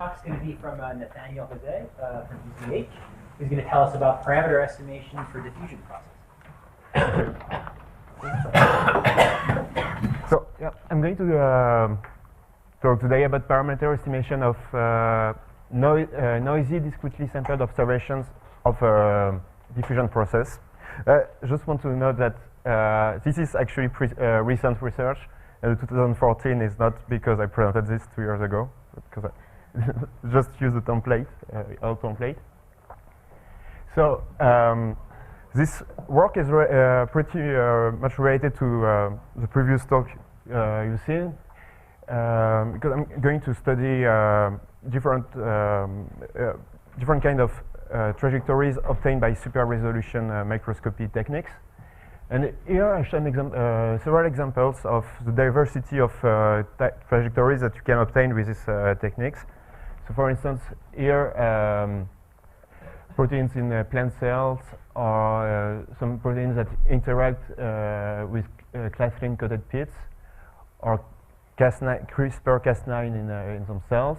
Talk's going to be from Nathanael Hoze from Zürich, who's going to tell us about parameter estimation for diffusion process. So yeah, I'm going to talk today about parameter estimation of noisy, discretely sampled observations of a diffusion process. Just want to note that this is actually recent research, and 2014 is not because I presented this 2 years ago, but because I just use the template, our template. So this work is pretty much related to the previous talk you've seen, because I'm going to study different kind of trajectories obtained by super resolution microscopy techniques. And here I show several examples of the diversity of trajectories that you can obtain with these techniques. So for instance, here proteins in plant cells, or some proteins that interact with clathrin coated pits, or CRISPR-Cas9 in some cells,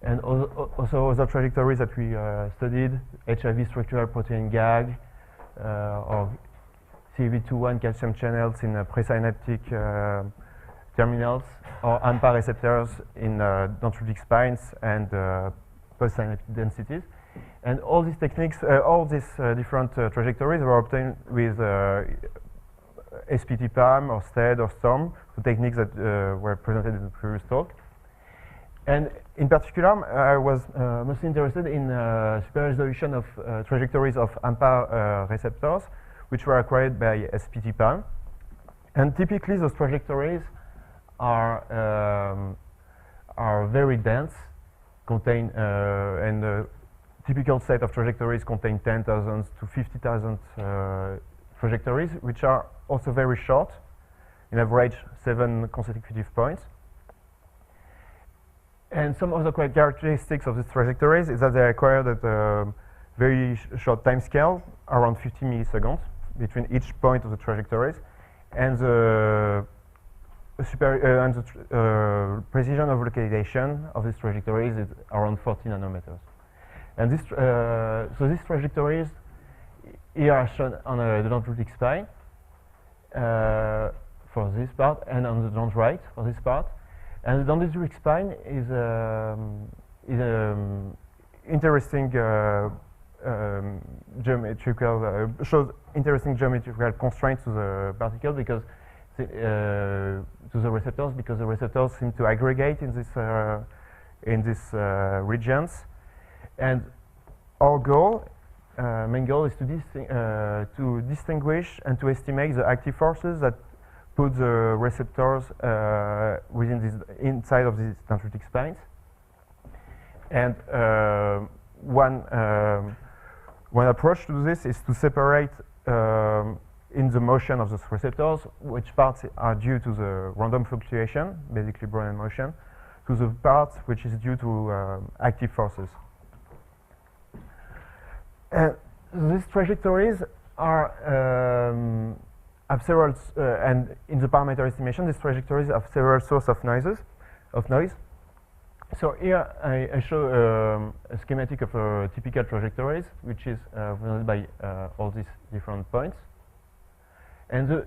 and also other trajectories that we studied, HIV structural protein gag, or CV21 calcium channels in presynaptic terminals, or AMPA receptors in dendritic spines and postsynaptic densities. And all these techniques, all these different trajectories were obtained with SPT-PAM or STED or STORM, the techniques that were presented in the previous talk. And in particular, I was mostly interested in super resolution of trajectories of AMPA receptors, which were acquired by SPT-PAM. And typically, those trajectories are very dense, contain and the typical set of trajectories contain 10,000 to 50,000 trajectories, which are also very short, in average 7 consecutive points. And some other characteristics of these trajectories is that they are acquired at a very short time scale, around 50 milliseconds, between each point of the trajectories, and the precision of localization of these trajectories is around 40 nanometers. And this, so these trajectories here are shown on the dendritic spine for this part, and on the dendrite for this part. And the dendritic spine is interesting geometrical shows interesting geometrical constraints to the particle because to the receptors, because the receptors seem to aggregate in this regions. And our goal, main goal, is to distinguish and to estimate the active forces that put the receptors inside of these dendritic spines. And one approach to this is to separate in the motion of those receptors which parts are due to the random fluctuation, basically Brownian motion, to the parts which is due to active forces. These trajectories are have several, and in the parameter estimation, these trajectories have several sources of noise. So here I show a schematic of typical trajectories, which is represented by all these different points. And the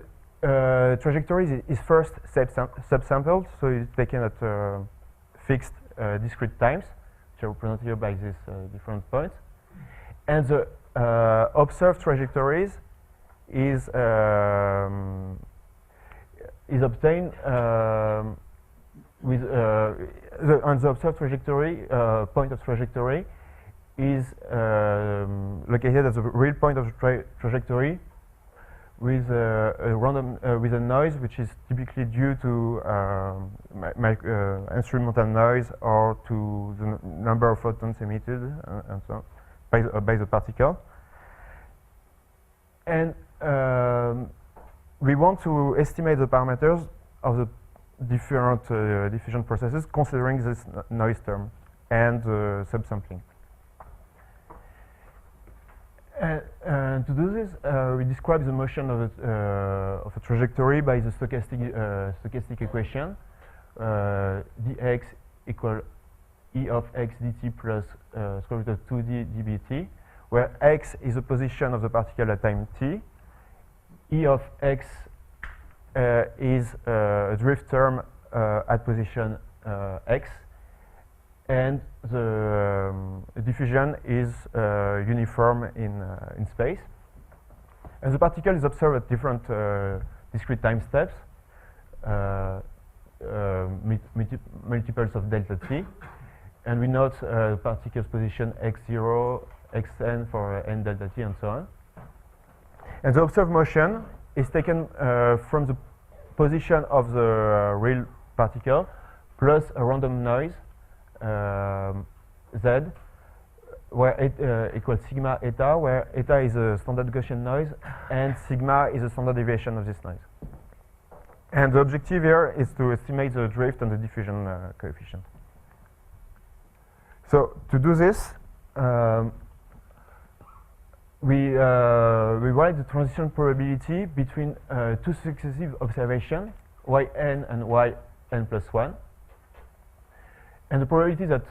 trajectory is first subsampled, so it's taken at fixed discrete times, which are represented here by these different points. And the observed trajectories is obtained with on the observed trajectory, point of trajectory is located at the real point of the trajectory with a random with a noise which is typically due to instrumental noise or to the number of photons emitted and so on by the particle. And we want to estimate the parameters of the different diffusion processes considering this noise term and subsampling. And to do this, we describe the motion of a trajectory by the stochastic equation, dx equal e of x dt plus square root of 2d dbt, where x is the position of the particle at time t, e of x is a drift term at position x, and the diffusion is uniform in space. And the particle is observed at different discrete time steps, multiples of delta t, and we note the particle's position x0, xn for n delta t, and so on. And the observed motion is taken from the position of the real particle plus a random noise z, where it equals sigma eta, where eta is a standard Gaussian noise and sigma is a standard deviation of this noise. And the objective here is to estimate the drift and the diffusion coefficient. So to do this, we write the transition probability between two successive observations, yn and yn plus 1. And the probability that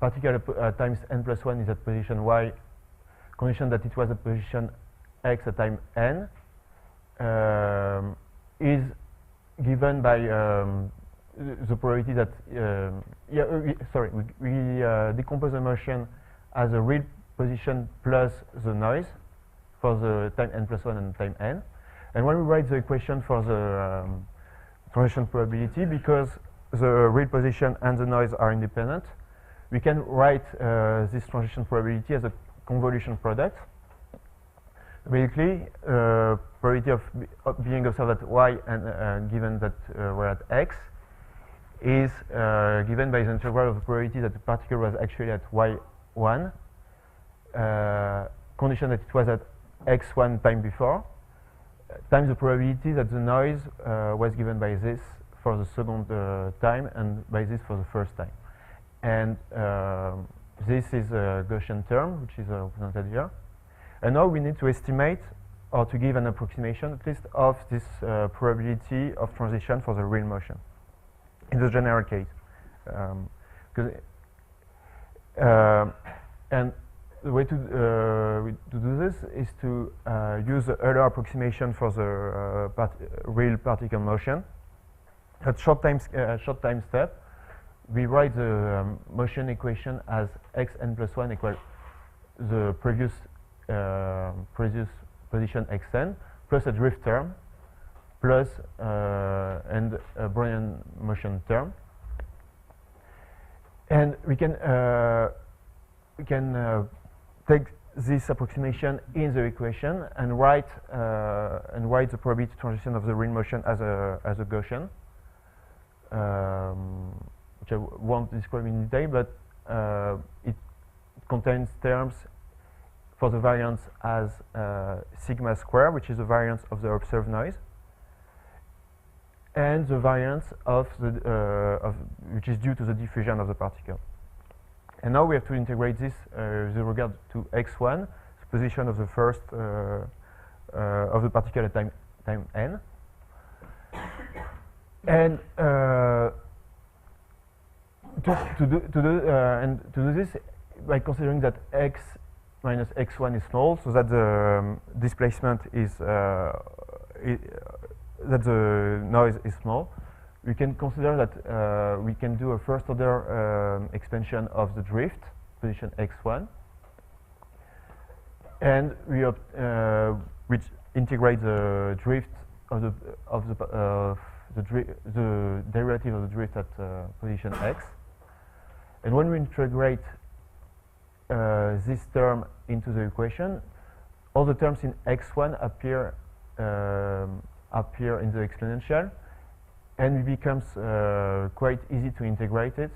particle times n plus 1 is at position y, condition that it was at position x at time n, is given by the probability that we decompose the motion as a real position plus the noise for the time n plus 1 and time n. And when we write the equation for the transition probability, because the real position and the noise are independent, we can write this transition probability as a convolution product. Basically, probability of being observed at y and given that we're at x is given by the integral of the probability that the particle was actually at y1, condition that it was at x1 time before, times the probability that the noise was given by this for the second time and by this for the first time. And this is a Gaussian term, which is represented here. And now we need to estimate or to give an approximation, at least, of this probability of transition for the real motion in the general case. And the way to do this is to use the Euler approximation for the real particle motion. At short time step, we write the motion equation as xn plus 1 equal the previous position xn plus a drift term plus and a Brownian motion term. And we can take this approximation in the equation and write the probability transition of the real motion as a Gaussian, which I won't describe in detail, but it contains terms for the variance as sigma square, which is the variance of the observed noise, and the variance of the which is due to the diffusion of the particle. And now we have to integrate this with regard to x1, the position of the first of the particle at time n, and to do this by considering that x minus x1 is small, so that the displacement is that the noise is small, we can consider that we can do a first order expansion of the drift position x1, and we which integrate the drift of the derivative of the drift at position x. And when we integrate this term into the equation, all the terms in x1 appear in the exponential, and it becomes quite easy to integrate it.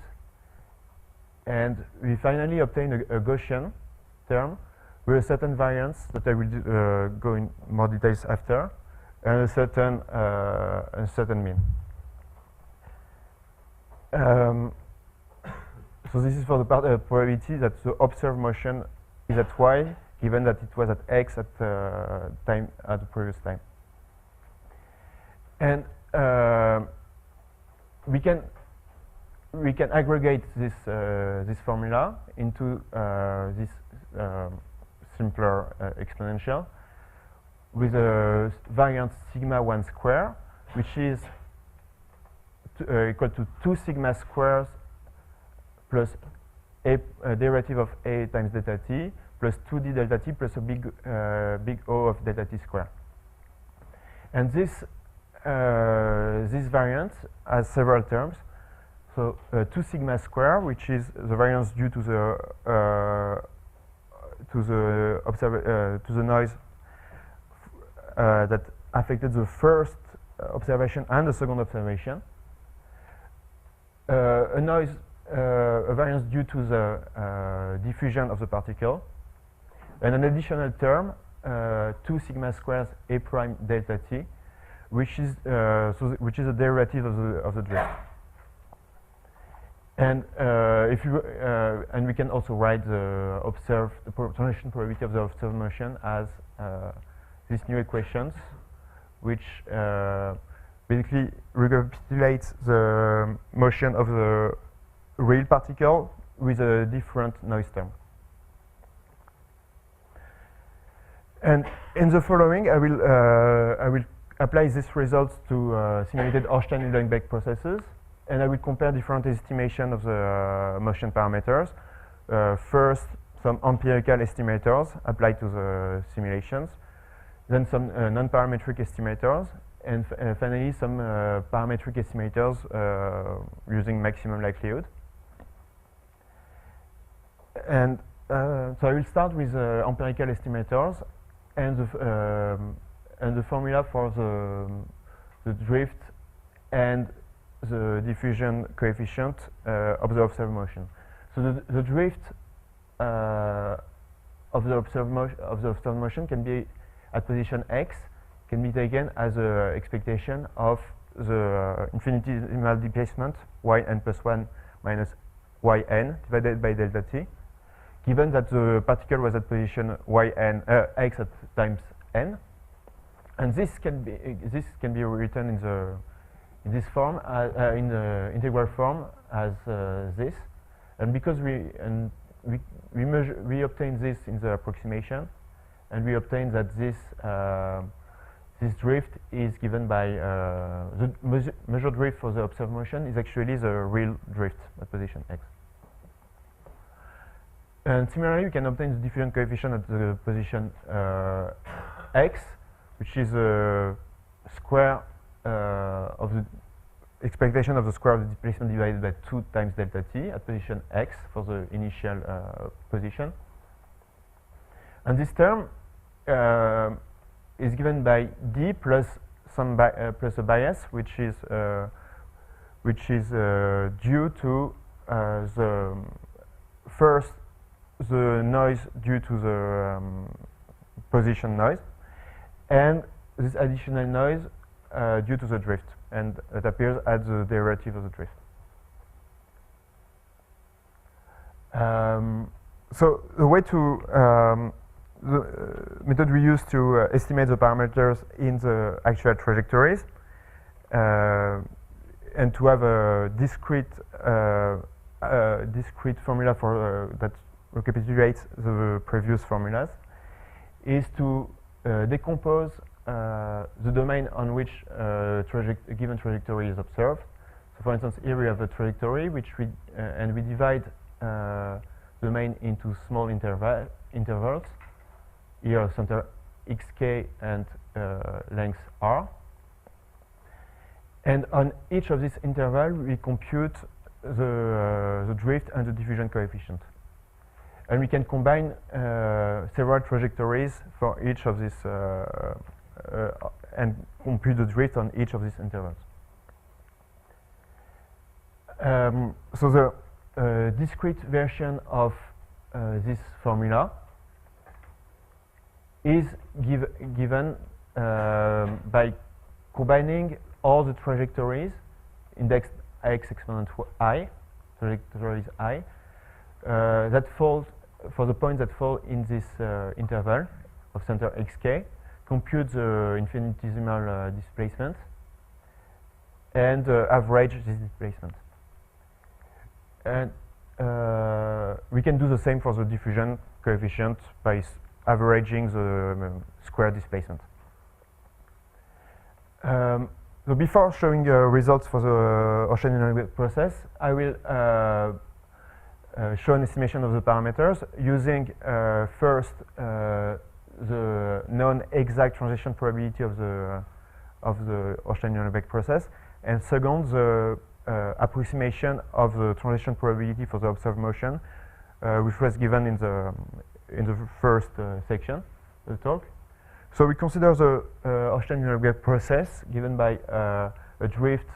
And we finally obtain a Gaussian term with a certain variance that I will go in more details after, and a certain mean. So this is for the probability that the observed motion is at y, given that it was at x at the previous time. And we can we can aggregate this formula into this simpler exponential with a variance sigma 1 square, which is equal to 2 sigma squares plus a derivative of a times delta t plus 2d delta t plus a big O of delta t square. And this variance has several terms. So 2 sigma square, which is the variance due to the noise that affected the first observation and the second observation. A variance due to the diffusion of the particle, and an additional term, 2 sigma squares a prime delta t, which is a derivative of the drift. And and we can also write the translation probability of the observed motion as these new equations, which basically recapitulates the motion of the real particle with a different noise term. And in the following, I will apply these results to simulated Ornstein-Uhlenbeck processes, and I will compare different estimations of the motion parameters. First, some empirical estimators applied to the simulations, then some non-parametric estimators, and finally some parametric estimators using maximum likelihood. And so I will start with empirical estimators and the formula for the drift and the diffusion coefficient of the observed motion. So the drift of the observed motion can be at position x, can be taken as an expectation of the infinitesimal displacement yn plus 1 minus yn divided by delta t, given that the particle was at position x at times n, and this can be written in this form in the integral form as this, and because we obtain this in the approximation, and we obtain that this drift is given by the measured drift for the observed motion is actually the real drift at position x. And similarly, we can obtain the diffusion coefficient at the position x, which is a square of the expectation of the square of the displacement divided by 2 times delta t at position x for the initial position. And this term is given by d plus some plus a bias, which is due to the noise due to the position noise, and this additional noise due to the drift, and it appears as the derivative of the drift. So the way to the method we use to estimate the parameters in the actual trajectories and to have a discrete formula for that recapitulates the previous formulas is to decompose the domain on which a given trajectory is observed. So, for instance, here we have a trajectory which and we divide the domain into small intervals. Here, center xk and length r. And on each of these intervals, we compute the drift and the diffusion coefficient. And we can combine several trajectories for each of these and compute the drift on each of these intervals. So the discrete version of this formula is given by combining all the trajectories indexed x exponent I, trajectories I, that fall for the points that fall in this interval of center xk, compute the infinitesimal displacement, and average this displacement. And we can do the same for the diffusion coefficient by averaging the square displacement. So before showing results for the ocean dynamic process, I will show an estimation of the parameters using first the non-exact transition probability of the ocean dynamic process, and second the approximation of the transition probability for the observed motion, which was given in the first section of the talk. So we consider the ocean dynamic process given by a drift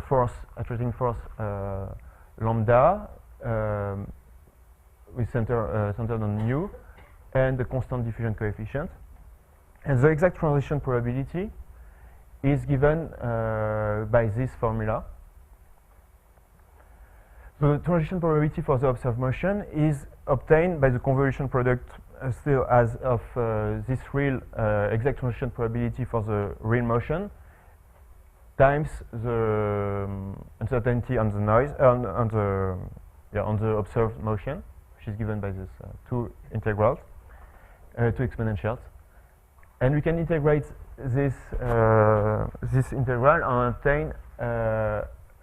force, attracting force lambda with centered on mu, and the constant diffusion coefficient. And the exact transition probability is given by this formula. So the transition probability for the observed motion is obtained by the convolution product still as of this real exact transition probability for the real motion times the uncertainty on the noise on the observed motion, which is given by this two integrals, two exponentials, and we can integrate this this integral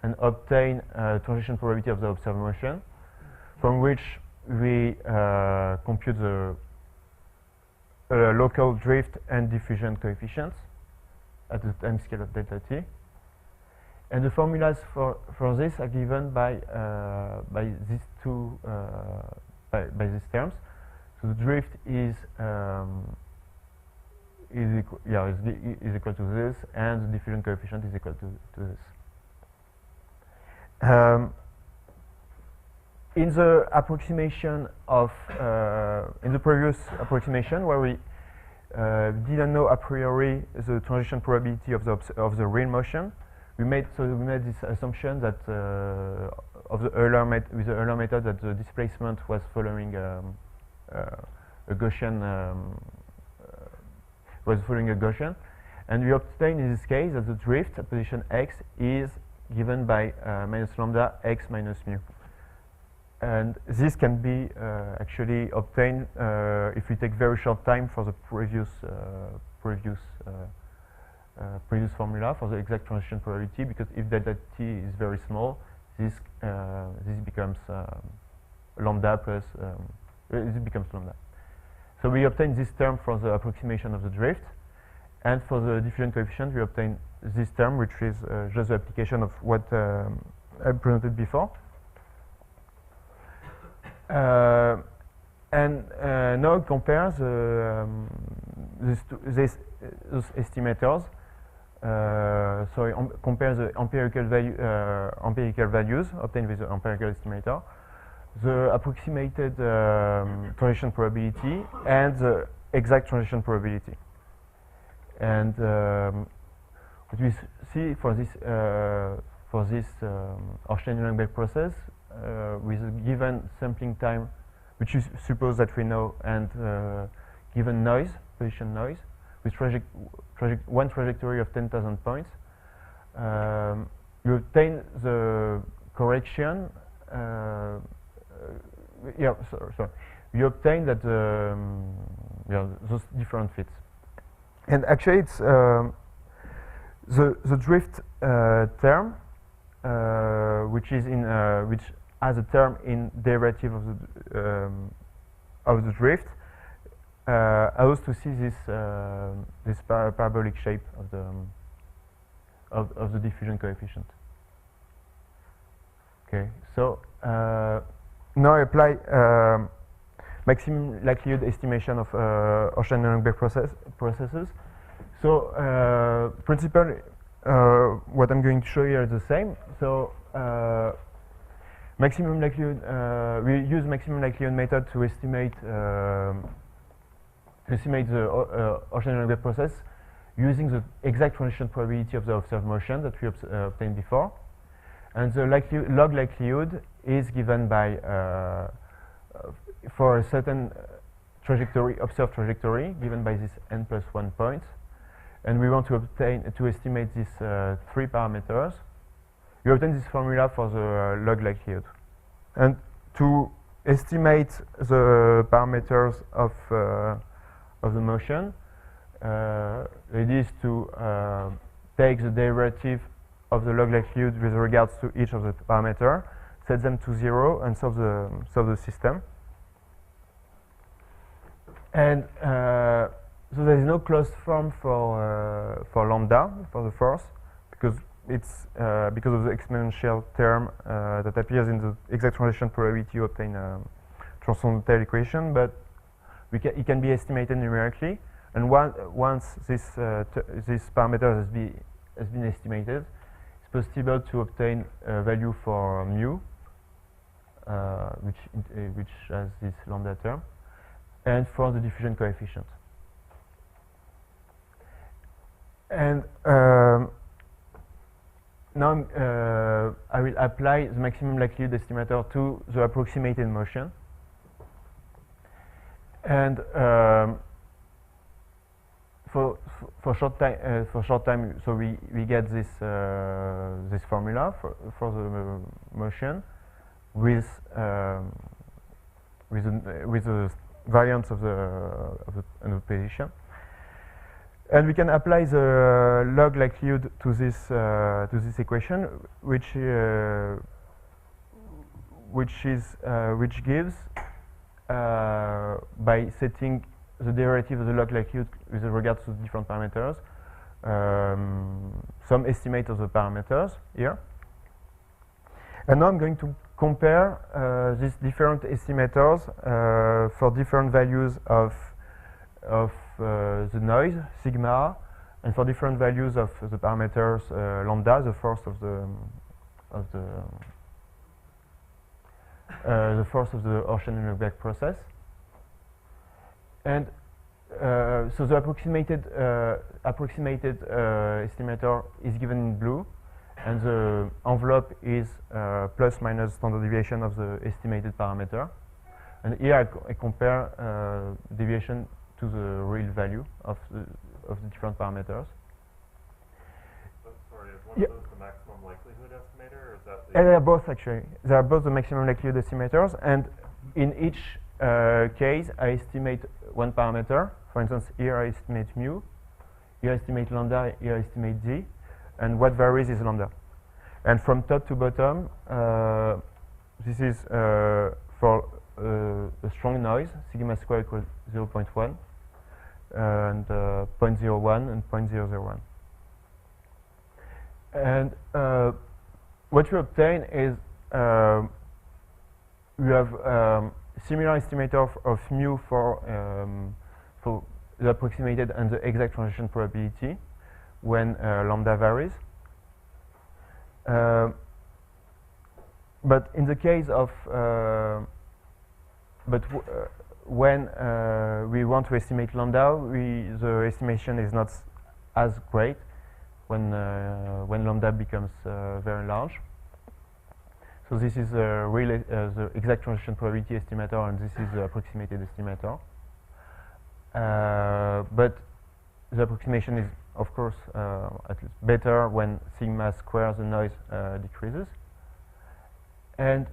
and obtain transition probability of the observed motion, from which we compute the local drift and diffusion coefficients at the time scale of delta t. And the formulas for this are given by these two by these terms. So the drift is equal to this, and the diffusion coefficient is equal to this. In the approximation of in the previous approximation, where we didn't know a priori the transition probability of the real motion, we made this assumption that with the Euler method that the displacement was following a Gaussian and we obtained in this case that the drift at position x is given by minus lambda x minus mu. And this can be actually obtained if we take very short time for the previous formula for the exact transition probability, because if delta t is very small, this becomes lambda plus this becomes lambda. So we obtain this term for the approximation of the drift, and for the diffusion coefficient we obtain this term, which is just the application of what I presented before. Now compare those estimators. Compare the empirical values obtained with the empirical estimator, the approximated transition probability, and the exact transition probability. And what we see for this ocean dynamic process with a given sampling time, which is suppose that we know, and given noise, position noise, with one trajectory of 10,000 points, you obtain the correction. You obtain that those different fits, and actually it's the drift term, which is in which has a term in derivative of the drift, allows to see this this parabolic shape of the diffusion coefficient. Okay, so now I apply maximum likelihood estimation of ocean dynamic processes. So principally, what I'm going to show here is the same. So maximum likelihood, we use maximum likelihood method to estimate the ocean dynamic process using the exact transition probability of the observed motion that we obtained before. And the log likelihood is given by for a certain observed trajectory given by this n+1 points, and we want to estimate these three parameters. we obtain this formula for the log likelihood. And to estimate the parameters of the motion, it is to take the derivative of the log likelihood with regards to each of the parameter, set them to 0, and solve the system. And so there is no closed form for lambda, for the force, because it's because of the exponential term that appears in the exact translation probability you obtain a transcendental equation, but it can be estimated numerically. And once this parameter has been estimated, it's possible to obtain a value for mu, which has this lambda term, and for the diffusion coefficient. And now I will apply the maximum likelihood estimator to the approximated motion. And for short time, so we get this this formula for the motion with the variance of the position, and we can apply the log likelihood to this equation, which gives by setting the derivative of the log likelihood with regards to different parameters, some estimate of the parameters here. And now I'm going to compare these different estimators for different values of the noise, sigma, and for different values of the parameters lambda, the force of the Orschen-Lemberg process. And so the approximated estimator is given in blue, and the envelope is plus minus standard deviation of the estimated parameter. And here I compare deviation to the real value of the different parameters. Sorry, is one of those the maximum likelihood estimator, or is that the? They are both, actually. They are both the maximum likelihood estimators, and in each case I estimate one parameter. For instance, here I estimate mu, here I estimate lambda, here I estimate z, and what varies is lambda. And from top to bottom, this is for a strong noise, sigma square equals 0.1, and 0.01 and 0.001. And what we obtain is we have similar estimator of mu for the approximated and the exact transition probability when lambda varies. But in the case of when we want to estimate lambda, the estimation is not as great when lambda becomes very large. So this is really the exact transition probability estimator, and this is the approximated estimator. But the approximation is, of course, at least better when sigma square the noise decreases. And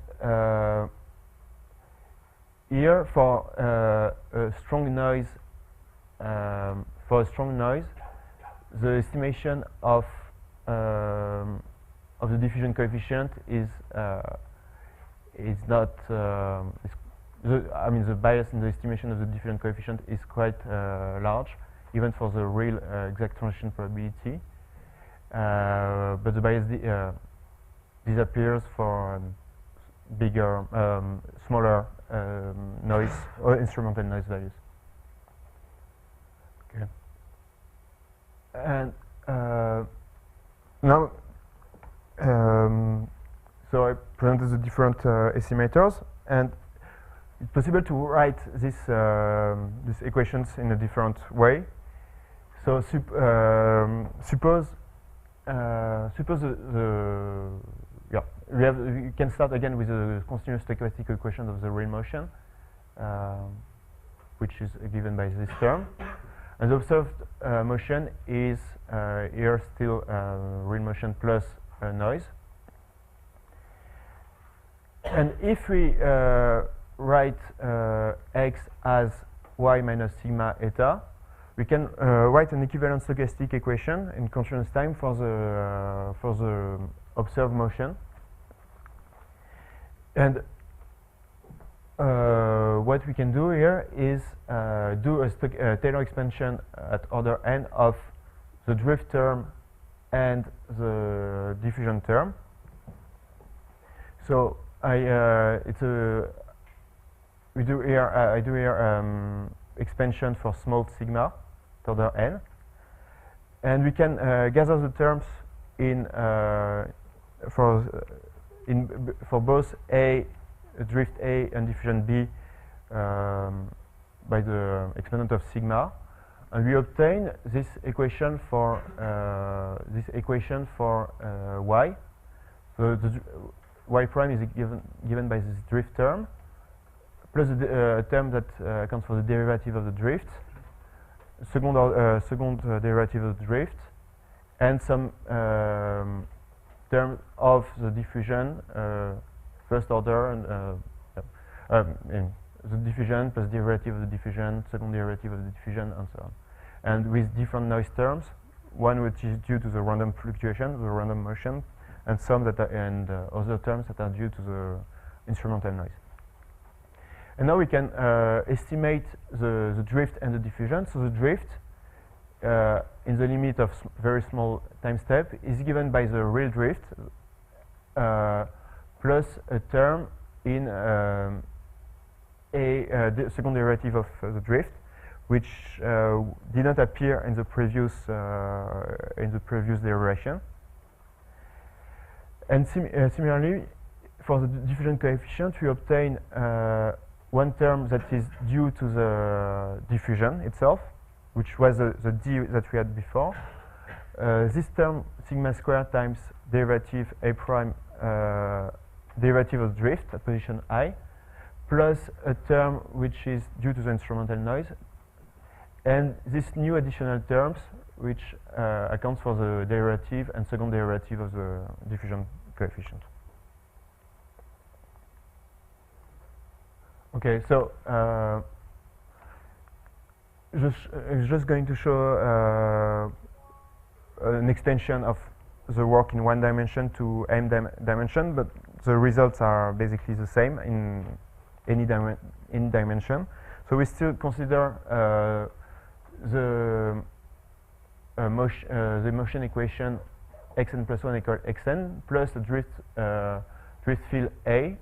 here, for a strong noise, the estimation of the diffusion coefficient is not. The bias in the estimation of the diffusion coefficient is quite large, even for the real exact transition probability. But the bias disappears for bigger, smaller noise or instrumental noise values. Okay. And now, so I presented the different estimators, and it's possible to write these equations in a different way. So suppose we can start again with the continuous stochastic equation of the real motion, which is given by this term, and the observed motion is here still real motion plus noise, And if we write x as y minus sigma eta, we can write an equivalent stochastic equation in continuous time for the observed motion. And what we can do here is do a Taylor expansion at order n of the drift term and the diffusion term. So I do here expansion for small sigma to order n, and we can gather the terms in for both a drift A and diffusion B by the exponent of sigma, and we obtain this equation for y. So the y prime is given by this drift term plus the term that accounts for the derivative of the drift, second derivative of the drift, and some term of the diffusion, first order, and the diffusion plus derivative of the diffusion, second derivative of the diffusion, and so on. And with different noise terms, one which is due to the random fluctuation, the random motion, and some that are, other terms that are due to the instrumental noise. And now we can estimate the drift and the diffusion. So the drift in the limit of very small time step is given by the real drift plus a term in the second derivative of the drift, which did not appear in the previous derivation. And similarly, for the diffusion coefficient, we obtain one term that is due to the diffusion itself, which was the d that we had before. This term, sigma squared times derivative a prime derivative of drift at position I, plus a term which is due to the instrumental noise, and these new additional terms which accounts for the derivative and second derivative of the diffusion coefficient. Okay, so just going to show an extension of the work in one dimension to m dimension, but the results are basically the same in any dimension. So we still consider the motion equation xn plus 1 equal xn plus the drift field A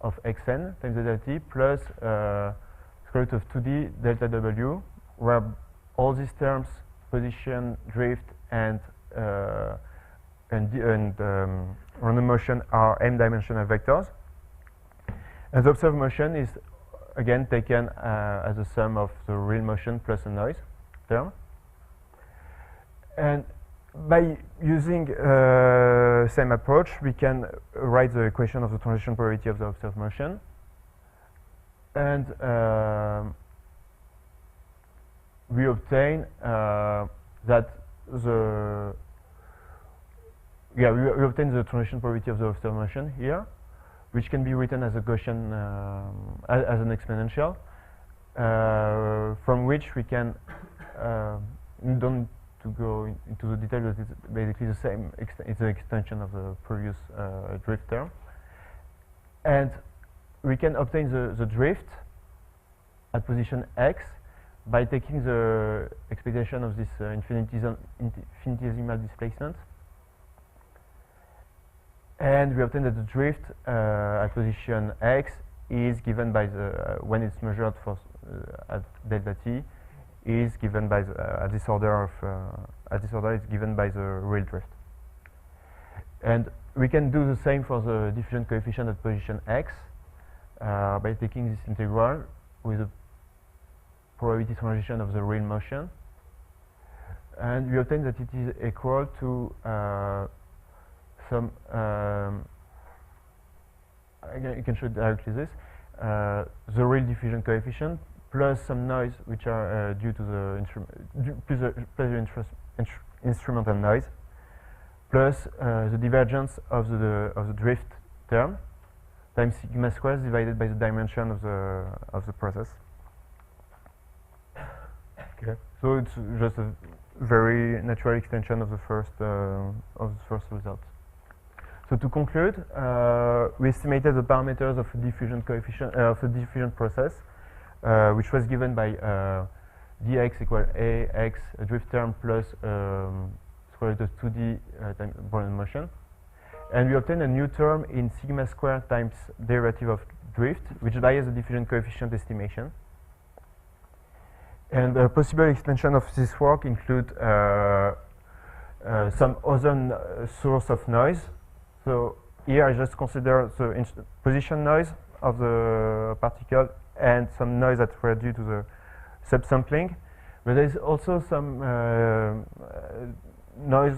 of xn times delta t plus square root of 2d delta w, where all these terms, position, drift, and random motion are m-dimensional vectors. And the observed motion is again taken as a sum of the real motion plus a noise term. And by using same approach, we can write the equation of the transition probability of the observed motion. And we obtain that we obtain the transition probability of the observed motion here, which can be written as a Gaussian, as an exponential, from which we can, don't to go into the detail, but it's basically the same, it's an extension of the previous drift term. And we can obtain the drift at position x by taking the expectation of this infinitesimal displacement. And we obtain that the drift at position x is given by the when it's measured for at delta t is given by the at this order is given by the real drift. And we can do the same for the diffusion coefficient at position x by taking this integral with the probability transition of the real motion, and we obtain that it is equal to some you can show directly this the real diffusion coefficient plus some noise which are due to the instrumental noise plus the divergence of the drift term times sigma squared divided by the dimension of the process. Okay. So it's just a very natural extension of the first result. So to conclude, we estimated the parameters of a diffusion coefficient of a diffusion process, which was given by dx equal ax, a drift term plus square root of 2d times Brownian motion. And we obtain a new term in sigma squared times derivative of drift, which bias the diffusion coefficient estimation. And a possible extension of this work include some other source of noise. So here I just consider the position noise of the particle and some noise that were due to the subsampling. But there is also some noise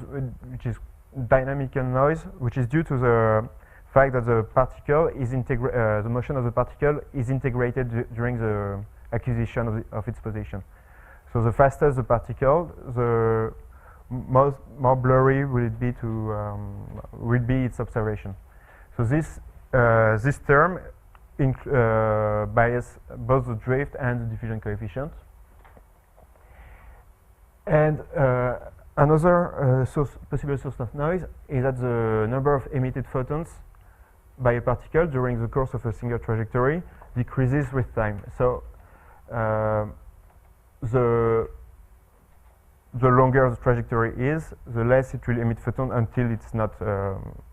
which is dynamical noise, which is due to the fact that the particle is the motion of the particle is integrated during the acquisition of its position. So the faster the particle, the more blurry will it be will be its observation. So this term bias both the drift and the diffusion coefficient. And another possible source of noise is that the number of emitted photons by a particle during the course of a single trajectory decreases with time. So the longer the trajectory is, the less it will emit photons until it's not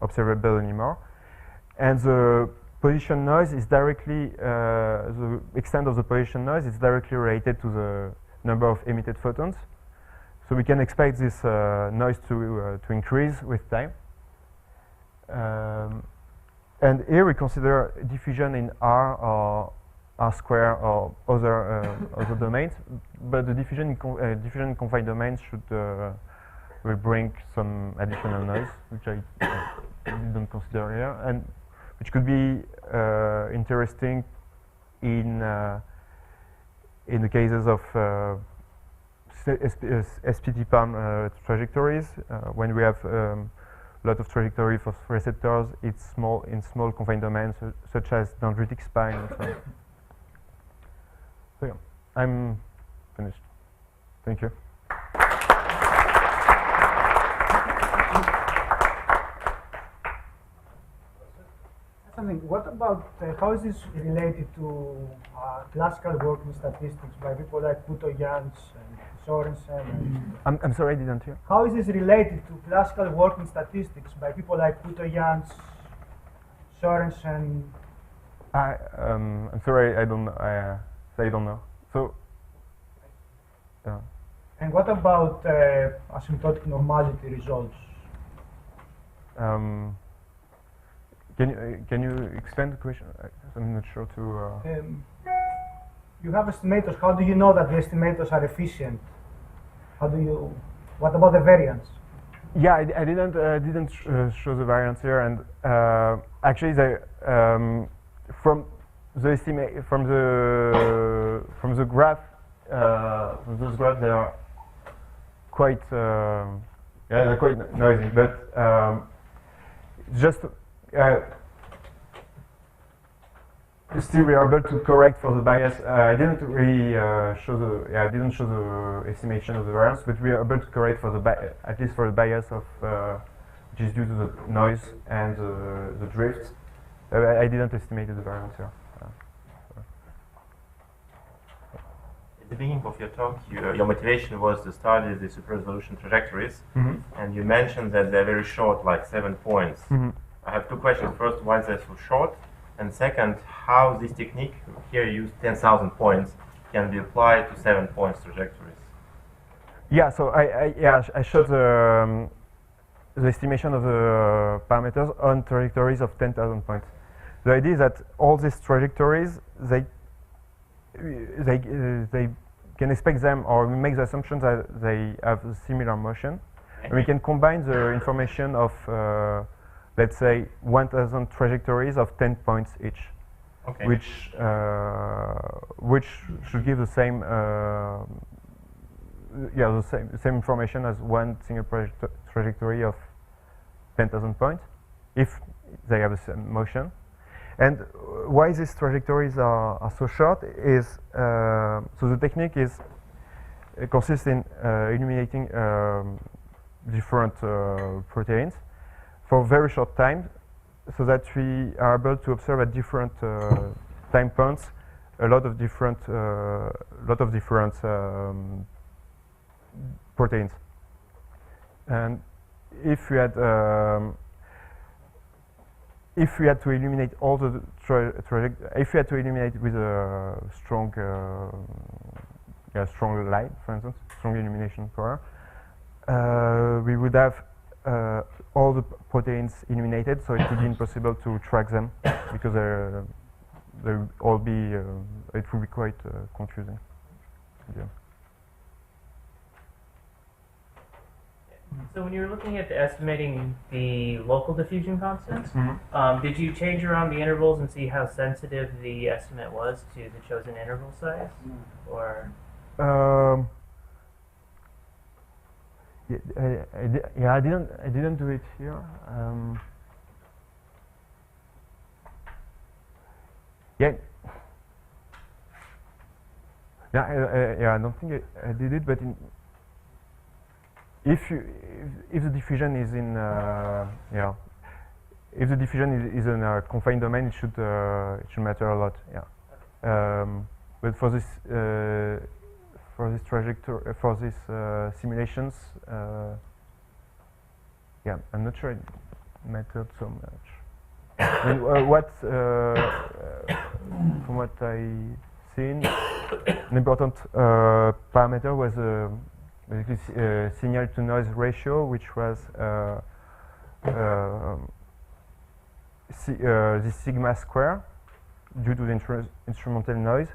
observable anymore. And the position noise is directly, the extent of the position noise is directly related to the number of emitted photons. So we can expect this noise to increase with time. And here we consider diffusion in R or R square or other domains, but the diffusion in confined domains will bring some additional noise, which I didn't consider here, and which could be interesting in the cases of SPT palm trajectories. When we have a lot of trajectory for receptors, it's in small confined domains, such as dendritic spine and so on. So yeah, I'm finished. Thank you. Something. What about how is this related to classical working statistics by people like Puto-Jans and Sorensen? And I'm sorry, I didn't hear. how is this related to classical working statistics by people like Puto-Jans, Sorensen? I'm sorry, I don't know. I don't know. So, And what about asymptotic normality results? Can you explain the question? I'm not sure to. You have estimators. How do you know that the estimators are efficient? How do you? What about the variance? Yeah, I didn't show the variance here, and actually, from the graph, from those graphs, they are quite they're quite noisy, but just still we are able to correct for the bias. I didn't really I didn't show the estimation of the variance, but we are able to correct for the at least for the bias of which is due to the noise and the drift. I didn't estimate the variance here. At the beginning of your talk, your motivation was to study the super-resolution trajectories, and you mentioned that they're very short, like 7 points. I have 2 questions. First, why they're so short? And second, how this technique, here you use 10,000 points, can be applied to 7 points trajectories? Yeah, so I showed the estimation of the parameters on trajectories of 10,000 points. The idea is that all these trajectories, they can expect them, or we make the assumption that they have a similar motion. And we can combine the information of, let's say, 1,000 trajectories of 10 points each, okay. which should give the same, the same information as one single trajectory of 10,000 points, if they have the same motion. And why these trajectories are so short is so the technique is consists in illuminating different proteins for very short time, so that we are able to observe at different time points a lot of different proteins. And if we had to illuminate all the if we had to illuminate with a strong strong light, for instance, strong illumination power, we would have all the proteins illuminated, so it would be impossible to track them because they would all be it would be quite confusing. Yeah. So when you were looking at estimating the local diffusion constants, did you change around the intervals and see how sensitive the estimate was to the chosen interval size, or? I didn't do it here. I don't think I did it, but if the diffusion is in if the diffusion is in a confined domain, it should matter a lot. But for this trajectory, for these simulations, I'm not sure it mattered so much. I mean, from what I seen, an important parameter was basically signal to noise ratio, which was the sigma square due to the instrumental noise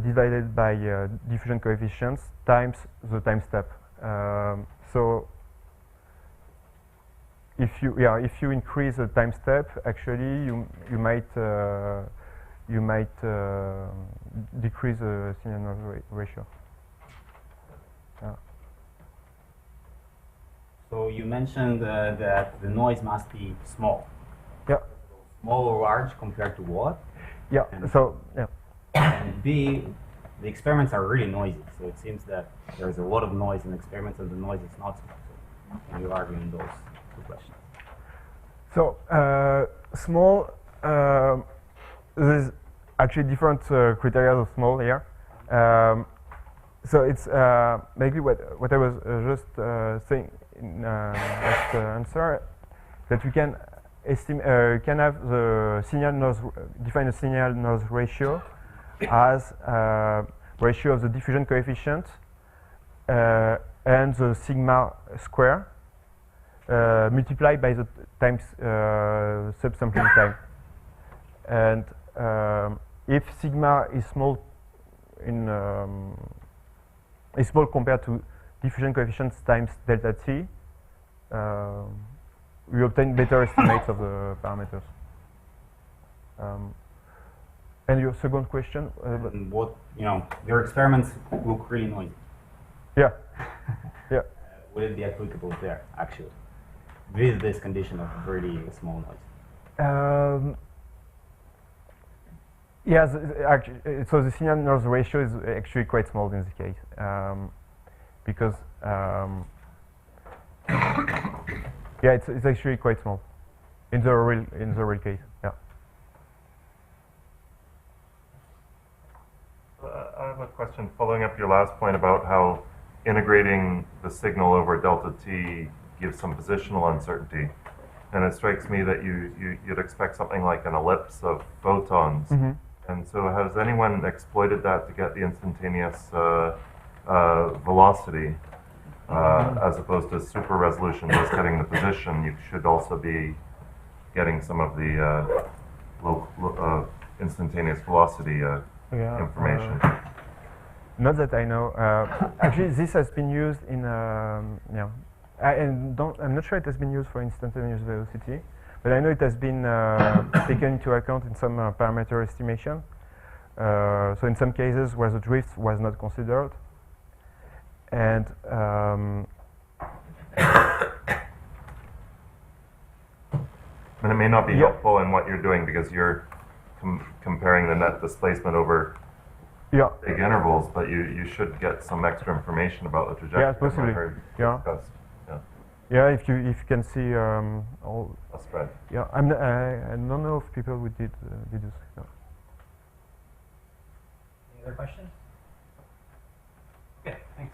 divided by diffusion coefficients times the time step. So if you increase the time step, actually you might decrease the signal noise ratio. So you mentioned that the noise must be small. Yeah. Small or large compared to what? Yeah. And B, the experiments are really noisy. So it seems that there's a lot of noise in experiments, and the noise is not small. So can you argue on those two questions? So small. There's actually different criteria of small here. So it's maybe what I was just saying in last answer, that we can estimate can have the signal noise define a signal noise ratio as ratio of the diffusion coefficient and the sigma square multiplied by the times subsampling time. And if sigma is small is small compared to diffusion coefficients times delta t, we obtain better estimates of the parameters. And your second question? And what, your experiments look really noisy. Yeah. Yeah. Would it be applicable there, actually, with this condition of really small noise? Yes, actually, so the signal noise ratio is actually quite small in this case, because it's actually quite small in the real case. Yeah. I have a question following up your last point about how integrating the signal over delta t gives some positional uncertainty. And it strikes me that you'd expect something like an ellipse of photons. Mm-hmm. And so has anyone exploited that to get the instantaneous velocity as opposed to super resolution, just getting the position? You should also be getting some of the instantaneous velocity information. Not that I know. Actually, this has been used in I'm not sure it has been used for instantaneous velocity, but I know it has been taken into account in some parameter estimation. So in some cases where the drift was not considered, and And it may not be Yeah. helpful in what you're doing because you're comparing the net displacement over Yeah. big intervals, but you should get some extra information about the trajectory. Yeah, possibly. I heard Yeah. discussed. Yeah, if you can see all. A spread. Yeah, I don't know if people would did this. Yeah. Any other questions? Okay, thanks.